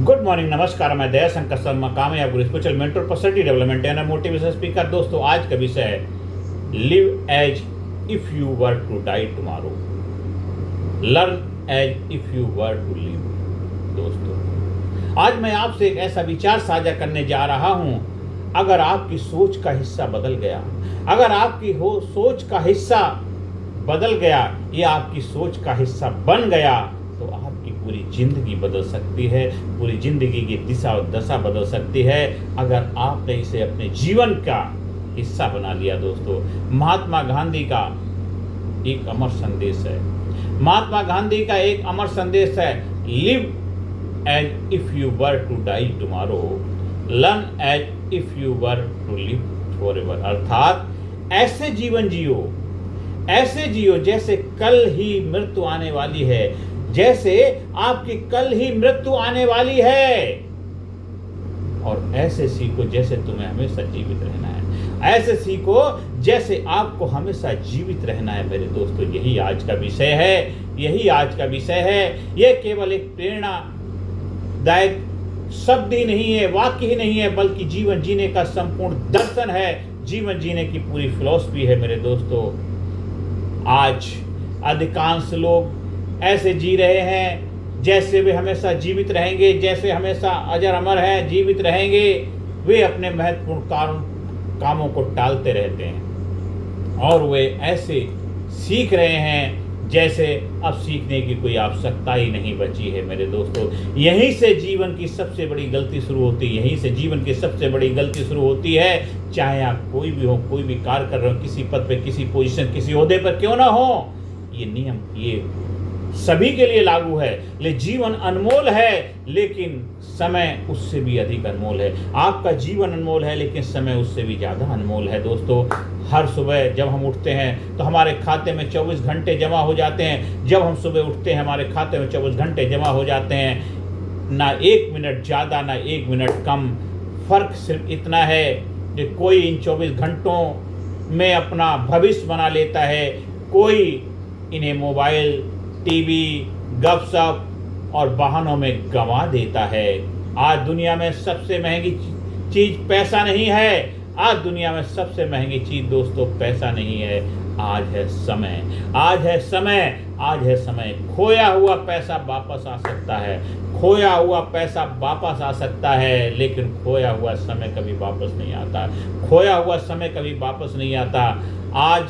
Good morning, नमस्कार। मैं दया शंकर शर्मा, कामयाब गुरु spiritual mentor, personality development and motivation speaker. दोस्तों, आज का विषय है live as if you were to die tomorrow, learn as if you were to live. दोस्तों, आज मैं आपसे एक ऐसा विचार साझा करने जा रहा हूं। अगर आपकी सोच का हिस्सा बदल गया, अगर आपकी सोच का हिस्सा बदल गया या आपकी सोच का हिस्सा बन गया, तो आपकी पूरी जिंदगी बदल सकती है, पूरी जिंदगी की दिशा और दशा बदल सकती है, अगर आपने इसे अपने जीवन का हिस्सा बना लिया। दोस्तों, महात्मा गांधी का एक अमर संदेश है। महात्मा गांधी का एक अमर संदेश है, live as if you were to die tomorrow, learn as if you were to live forever. अर्थात ऐसे जीवन जियो, ऐसे जियो जैसे कल ही मृत्यु आने वाली है, जैसे आपकी कल ही मृत्यु आने वाली है। और ऐसे सीखो जैसे तुम्हें हमेशा जीवित रहना है, ऐसे सीखो जैसे आपको हमेशा जीवित रहना है। मेरे दोस्तों, यही आज का विषय है, यही आज का विषय है। यह केवल एक प्रेरणादायक शब्द ही नहीं है, वाक्य ही नहीं है, बल्कि जीवन जीने का संपूर्ण दर्शन है, जीवन जीने की पूरी फिलॉसफी है। मेरे दोस्तों, आज अधिकांश लोग ऐसे जी रहे हैं जैसे वे हमेशा जीवित रहेंगे, जैसे हमेशा अजर अमर हैं, जीवित रहेंगे। वे अपने महत्वपूर्ण कामों को टालते रहते हैं और वे ऐसे सीख रहे हैं जैसे अब सीखने की कोई आवश्यकता ही नहीं बची है। मेरे दोस्तों, यहीं से जीवन की सबसे बड़ी गलती शुरू होती है, यहीं से जीवन की सबसे बड़ी गलती शुरू होती है। चाहे आप कोई भी हो, कोई भी कार्य कर रहे हो, किसी पद पे, किसी पोजीशन, किसी ओहदे पर क्यों ना हो, ये नियम ये सभी के लिए लागू है। ले जीवन अनमोल है, लेकिन समय उससे भी अधिक अनमोल है। आपका जीवन अनमोल है, लेकिन समय उससे भी ज़्यादा अनमोल है। दोस्तों, हर सुबह जब हम उठते हैं तो हमारे खाते में 24 घंटे जमा हो जाते हैं। जब हम सुबह उठते हैं हमारे खाते में 24 घंटे जमा हो जाते हैं। ना 1 मिनट ज़्यादा, ना 1 मिनट कम। फ़र्क सिर्फ इतना है कि कोई इन 24 घंटों में अपना भविष्य बना लेता है, कोई इन्हें मोबाइल, टीवी, गपशप और वाहनों में गंवा देता है। आज दुनिया में सबसे महंगी चीज पैसा नहीं है। आज दुनिया में सबसे महंगी चीज दोस्तों पैसा नहीं है, आज है समय। आज है समय, आज है समय। खोया हुआ पैसा वापस आ सकता है, खोया हुआ पैसा वापस आ सकता है, लेकिन खोया हुआ समय कभी वापस नहीं आता। खोया हुआ समय कभी वापस नहीं आता। आज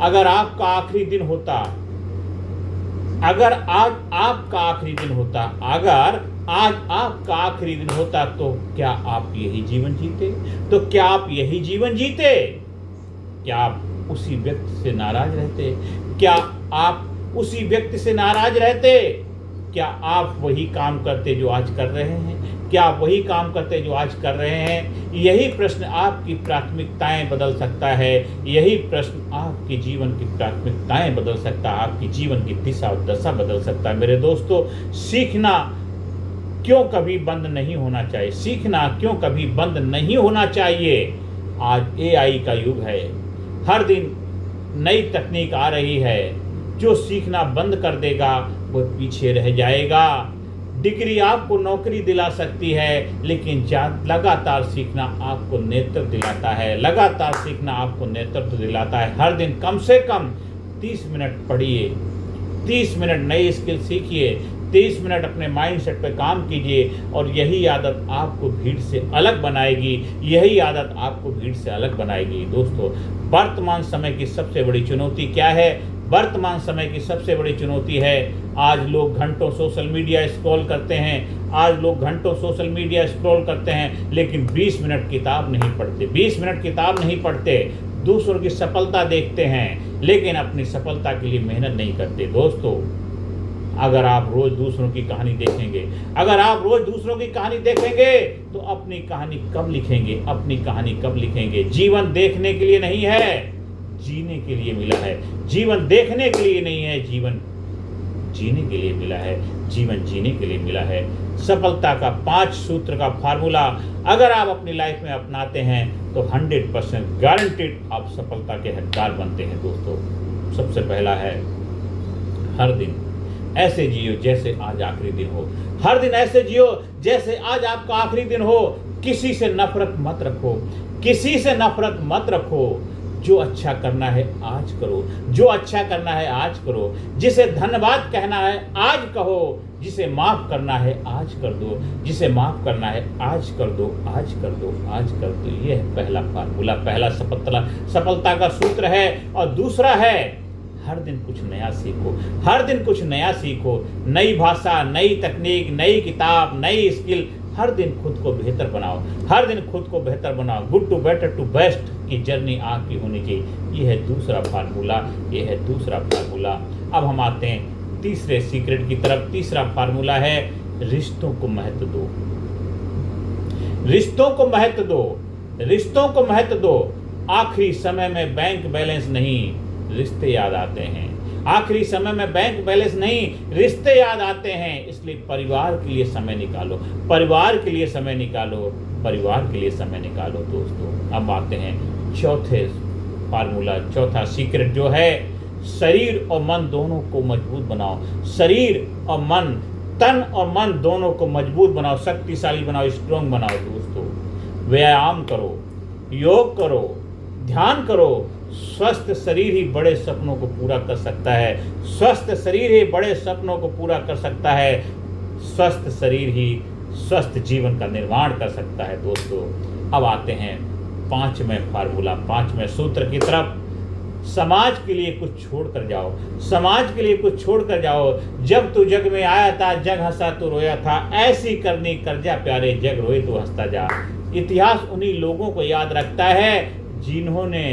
अगर आपका आखिरी दिन होता, अगर आज आपका आखिरी दिन होता, अगर आज आपका आखिरी दिन होता, तो क्या आप यही जीवन जीते? तो क्या आप यही जीवन जीते? क्या आप उसी व्यक्ति से नाराज रहते? क्या आप उसी व्यक्ति से नाराज रहते? क्या आप वही काम करते जो आज कर रहे हैं? क्या आप वही काम करते जो आज कर रहे हैं? यही प्रश्न आपकी प्राथमिकताएं बदल सकता है, यही प्रश्न आपके जीवन की प्राथमिकताएं बदल सकता है, आपकी जीवन की दिशा और दशा बदल सकता है। मेरे दोस्तों, सीखना क्यों कभी बंद नहीं होना चाहिए, सीखना क्यों कभी बंद नहीं होना चाहिए। आज AI का युग है, हर दिन नई तकनीक आ रही है। जो सीखना बंद कर देगा वो पीछे रह जाएगा। डिग्री आपको नौकरी दिला सकती है, लेकिन लगातार सीखना आपको नेतृत्व दिलाता है, लगातार सीखना आपको नेतृत्व दिलाता है। हर दिन कम से कम 30 मिनट पढ़िए, 30 मिनट नई स्किल सीखिए, 30 मिनट अपने माइंडसेट पे काम कीजिए, और यही आदत आपको भीड़ से अलग बनाएगी, यही आदत आपको भीड़ से अलग बनाएगी। दोस्तों, वर्तमान समय की सबसे बड़ी चुनौती क्या है? वर्तमान समय की सबसे बड़ी चुनौती है, आज लोग घंटों सोशल मीडिया स्क्रॉल करते हैं, आज लोग घंटों सोशल मीडिया स्क्रॉल करते हैं, लेकिन 20 मिनट किताब नहीं पढ़ते, 20 मिनट किताब नहीं पढ़ते। दूसरों की सफलता देखते हैं, लेकिन अपनी सफलता के लिए मेहनत नहीं करते। दोस्तों, अगर आप रोज दूसरों की कहानी देखेंगे, अगर आप रोज दूसरों की कहानी देखेंगे, तो अपनी कहानी कब लिखेंगे? अपनी कहानी कब लिखेंगे? जीवन देखने के लिए नहीं है, जीने के लिए मिला है। जीवन देखने के लिए नहीं है, जीवन जीने के लिए मिला है, जीवन जीने के लिए मिला है। सफलता का 5 सूत्र का फार्मूला अगर आप अपनी लाइफ में अपनाते हैं तो 100% गारंटीड आप सफलता के हकदार बनते हैं। दोस्तों, सबसे पहला है, हर दिन ऐसे जियो जैसे आज आखिरी दिन हो। हर दिन ऐसे जियो जैसे आज आपका आखिरी दिन हो। किसी से नफरत मत रखो, किसी से नफरत मत रखो। जो अच्छा करना है आज करो, जो अच्छा करना है आज करो। जिसे धन्यवाद कहना है आज कहो, जिसे माफ करना है आज कर दो, जिसे माफ करना है आज कर दो, आज कर दो, आज कर दो। ये है पहला फार्मूला, पहला सफलता का सूत्र है। और दूसरा है हर दिन कुछ नया सीखो, हर दिन कुछ नया सीखो। नई भाषा, नई तकनीक, नई किताब, नई स्किल। हर दिन खुद को बेहतर बनाओ, हर दिन खुद को बेहतर बनाओ। Good to better to best की जर्नी आपकी होनी चाहिए। ये है दूसरा फार्मूला, ये है दूसरा फार्मूला। अब हम आते हैं तीसरे सीक्रेट की तरफ। तीसरा फार्मूला है रिश्तों को महत्व दो, रिश्तों को महत्व दो, रिश्तों को महत्व दो। आखिरी समय में बैंक बैलेंस नहीं, रिश्ते याद आते हैं। आखिरी समय में बैंक बैलेंस नहीं, रिश्ते याद आते हैं। इसलिए परिवार के लिए समय निकालो, परिवार के लिए समय निकालो, परिवार के लिए समय निकालो दोस्तों। अब आते हैं चौथे फार्मूला, चौथा सीक्रेट जो है शरीर और मन दोनों को मजबूत बनाओ। शरीर और मन, तन और मन दोनों को मजबूत बनाओ, शक्तिशाली बनाओ, स्ट्रॉन्ग बनाओ दोस्तों। व्यायाम करो, योग करो, ध्यान करो। स्वस्थ शरीर ही बड़े सपनों को पूरा कर सकता है, स्वस्थ शरीर ही बड़े सपनों को पूरा कर सकता है, स्वस्थ शरीर ही स्वस्थ जीवन का निर्माण कर सकता है दोस्तों। अब आते हैं पांचवें फार्मूला, पांचवें सूत्र की तरफ। समाज के लिए कुछ छोड़ कर जाओ, समाज के लिए कुछ छोड़ कर जाओ। जब तू जग में आया था, जग हंसा तू रोया था, ऐसी करनी कर जा प्यारे, जग रोए तू हंसता जा। इतिहास उन्हीं लोगों को याद रखता है जिन्होंने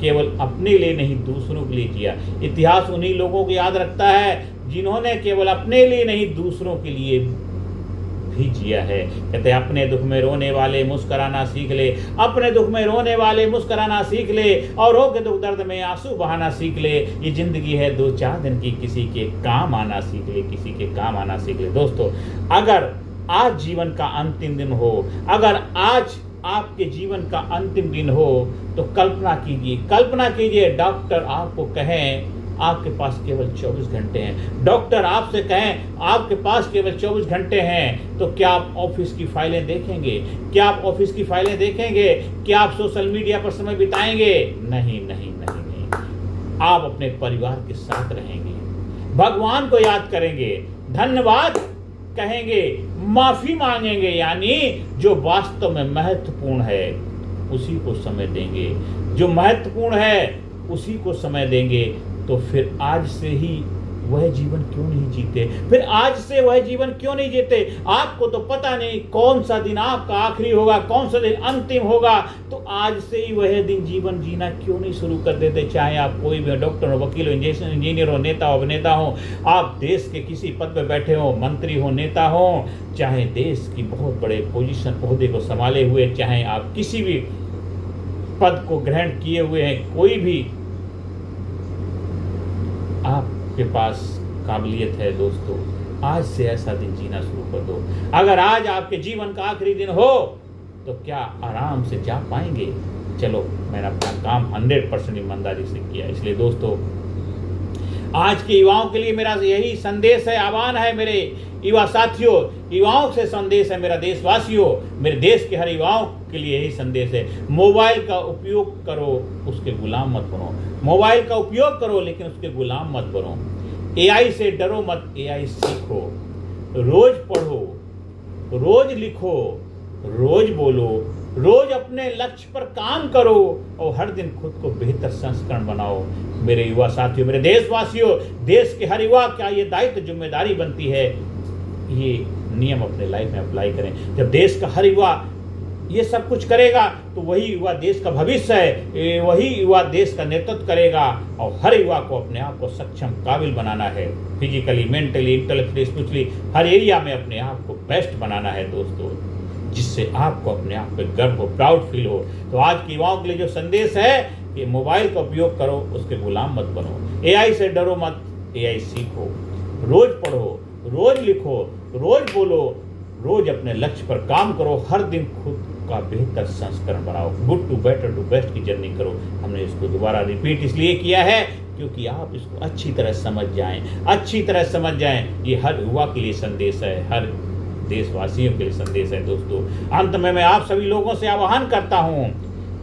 केवल अपने लिए नहीं दूसरों के लिए जिया। इतिहास उन्हीं लोगों को याद रखता है जिन्होंने केवल अपने लिए नहीं दूसरों के लिए भी जिया है। कहते हैं अपने दुख में रोने वाले मुस्कुराना सीख ले, अपने दुख में रोने वाले मुस्कुराना सीख ले, औरों के दुख दर्द में आंसू बहाना सीख ले। ये जिंदगी है 2-4 दिन की, किसी के काम आना सीख ले, किसी के काम आना सीख ले। दोस्तों अगर आज जीवन का अंतिम दिन हो, अगर आज आपके जीवन का अंतिम दिन हो तो कल्पना कीजिए, कल्पना कीजिए डॉक्टर आपको कहें आपके पास केवल 24 घंटे हैं, डॉक्टर आपसे कहें आपके पास केवल 24 घंटे हैं, तो क्या आप ऑफिस की फाइलें देखेंगे? क्या आप ऑफिस की फाइलें देखेंगे? क्या आप सोशल मीडिया पर समय बिताएंगे? नहीं नहीं नहीं नहीं। आप अपने परिवार के साथ रहेंगे, भगवान को याद करेंगे, धन्यवाद कहेंगे, माफी मांगेंगे। यानी जो वास्तव में महत्वपूर्ण है उसी को समय देंगे, जो महत्वपूर्ण है उसी को समय देंगे। तो फिर आज से ही वह जीवन क्यों नहीं जीते? फिर आज से वह जीवन क्यों नहीं जीते? आपको तो पता नहीं कौन सा दिन आपका आखिरी होगा, कौन सा दिन अंतिम होगा, तो आज से ही वह दिन जीवन जीना क्यों नहीं शुरू कर देते? चाहे आप कोई भी डॉक्टर हो, वकील हो, इंजीनियर हो, नेता हो, अभिनेता हो, आप देश के किसी पद पर बैठे हो, मंत्री हो, नेता हो, चाहे देश की बहुत बड़े पोजीशन ओहदे को संभाले हुए, चाहे आप किसी भी पद को ग्रहण किए हुए हैं, कोई भी आपके पास काबिलियत है दोस्तों, आज से ऐसा दिन जीना शुरू कर दो। अगर आज आपके जीवन का आखिरी दिन हो तो क्या आराम से जा पाएंगे? चलो मैंने अपना काम 100% ईमानदारी से किया। इसलिए दोस्तों आज के युवाओं के लिए मेरा यही संदेश है, आह्वान है मेरे युवा साथियों, युवाओं से संदेश है मेरा देशवासियों, मेरे देश के हर युवाओं के लिए यही संदेश है। मोबाइल का उपयोग करो, उसके गुलाम मत बनो। मोबाइल का उपयोग करो लेकिन उसके गुलाम मत बनो। एआई से डरो मत, एआई सीखो, रोज पढ़ो, रोज लिखो, रोज बोलो, रोज अपने लक्ष्य पर काम करो और हर दिन खुद को बेहतर संस्करण बनाओ। मेरे युवा साथियों, मेरे देशवासियों, देश के हर युवा का ये दायित्व जिम्मेदारी बनती है, ये नियम अपने लाइफ में अप्लाई करें। जब देश का हर युवा ये सब कुछ करेगा तो वही युवा देश का भविष्य है, वही युवा देश का नेतृत्व करेगा। और हर युवा को अपने आप को सक्षम, काबिल बनाना है, फिजिकली, मेंटली, इंटेलेक्चुअली, स्पिरिचुअली, हर एरिया में अपने आप को बेस्ट बनाना है दोस्तों, जिससे आपको अपने आप पे गर्व हो, प्राउड फील हो। तो आज के युवाओं के लिए जो संदेश है कि मोबाइल का उपयोग करो, उसके गुलाम मत बनो। एआई से डरो मत, एआई सीखो, रोज पढ़ो, रोज लिखो, रोज बोलो, रोज अपने लक्ष्य पर काम करो, हर दिन खुद का बेहतर संस्करण बनाओ। Good to better to best की जर्नी करो। हमने इसको दोबारा रिपीट इसलिए किया है क्योंकि आप इसको अच्छी तरह समझ जाएं, अच्छी तरह समझ जाएं। ये हर युवा के लिए संदेश है, हर देशवासियों के लिए संदेश है दोस्तों। अंत में मैं आप सभी लोगों से आह्वान करता हूं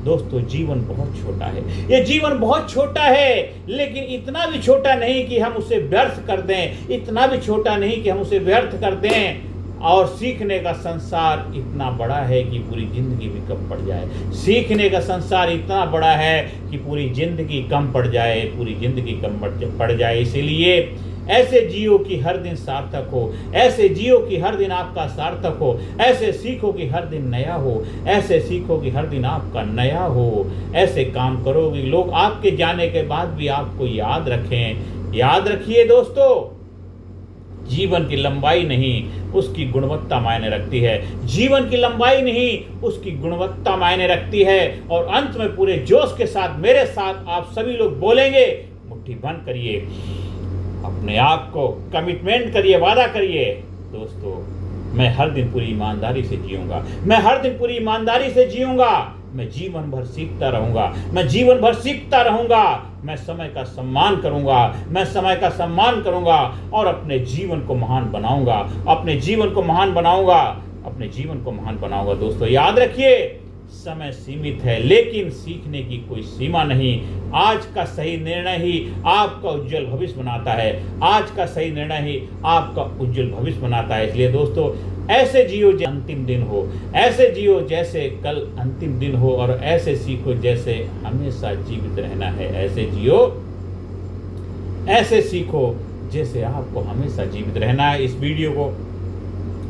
दोस्तों, जीवन बहुत छोटा है, ये जीवन बहुत छोटा है, लेकिन इतना भी छोटा नहीं कि हम उसे व्यर्थ कर दें, इतना भी छोटा नहीं कि हम उसे व्यर्थ कर दें। और सीखने का संसार इतना बड़ा है कि पूरी जिंदगी भी कम पड़ जाए। सीखने का संसार इतना बड़ा है कि पूरी जिंदगी कम पड़ जाए, पूरी जिंदगी कम पड़ जाए। इसीलिए ऐसे जियो कि हर दिन सार्थक हो, ऐसे जियो कि हर दिन आपका सार्थक हो, ऐसे सीखो कि हर दिन नया हो, ऐसे सीखो कि हर दिन आपका नया हो। ऐसे काम करोगे लोग आपके जाने के बाद भी आपको याद रखें। याद रखिए दोस्तों, जीवन की लंबाई नहीं उसकी गुणवत्ता मायने रखती है। जीवन की लंबाई नहीं उसकी गुणवत्ता मायने रखती है। और अंत में पूरे जोश के साथ मेरे साथ आप सभी लोग बोलेंगे, मुट्ठी बंद करिए, अपने आप को कमिटमेंट करिए, वादा करिए दोस्तों, मैं हर दिन पूरी ईमानदारी से जीऊंगा, मैं हर दिन पूरी ईमानदारी से जीऊंगा, मैं जीवन भर सीखता रहूंगा, मैं जीवन भर सीखता रहूंगा, मैं समय का सम्मान करूंगा, मैं समय का सम्मान करूंगा और अपने जीवन को महान बनाऊंगा, अपने जीवन को महान बनाऊंगा, अपने जीवन को महान बनाऊंगा। दोस्तों याद रखिए, समय सीमित है लेकिन सीखने की कोई सीमा नहीं। आज का सही निर्णय ही आपका उज्जवल भविष्य बनाता है, आज का सही निर्णय ही आपका उज्जवल भविष्य बनाता है। इसलिए दोस्तों ऐसे जियो जैसे अंतिम दिन हो, ऐसे जियो जैसे कल अंतिम दिन हो, और ऐसे सीखो जैसे हमेशा जीवित रहना है। ऐसे जियो, ऐसे सीखो जैसे आपको हमेशा जीवित रहना है। इस वीडियो को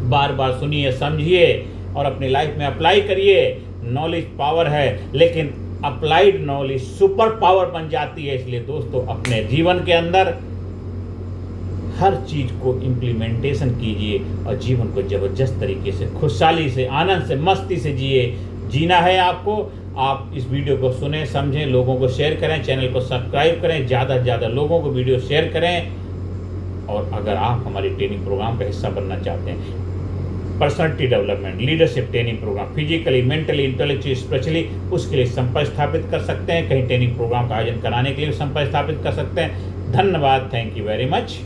बार बार सुनिए, समझिए और अपनी लाइफ में अप्लाई करिए। नॉलेज पावर है, लेकिन अप्लाइड नॉलेज सुपर पावर बन जाती है। इसलिए दोस्तों अपने जीवन के अंदर हर चीज को इम्प्लीमेंटेशन कीजिए और जीवन को जबरदस्त तरीके से, खुशहाली से, आनंद से, मस्ती से जिए। जीना है आपको। आप इस वीडियो को सुने, समझें, लोगों को शेयर करें, चैनल को सब्सक्राइब करें, ज़्यादा से ज़्यादा लोगों को वीडियो शेयर करें। और अगर आप हमारी ट्रेनिंग प्रोग्राम का हिस्सा बनना चाहते हैं, personality development, leadership training programme, physically, mentally, intellectually, spiritually, उसके लिए संपर्क स्थापित कर सकते हैं। कहीं ट्रेनिंग प्रोग्राम का आयोजन कराने के लिए संपर्क स्थापित कर सकते हैं। धन्यवाद, थैंक यू वेरी मच।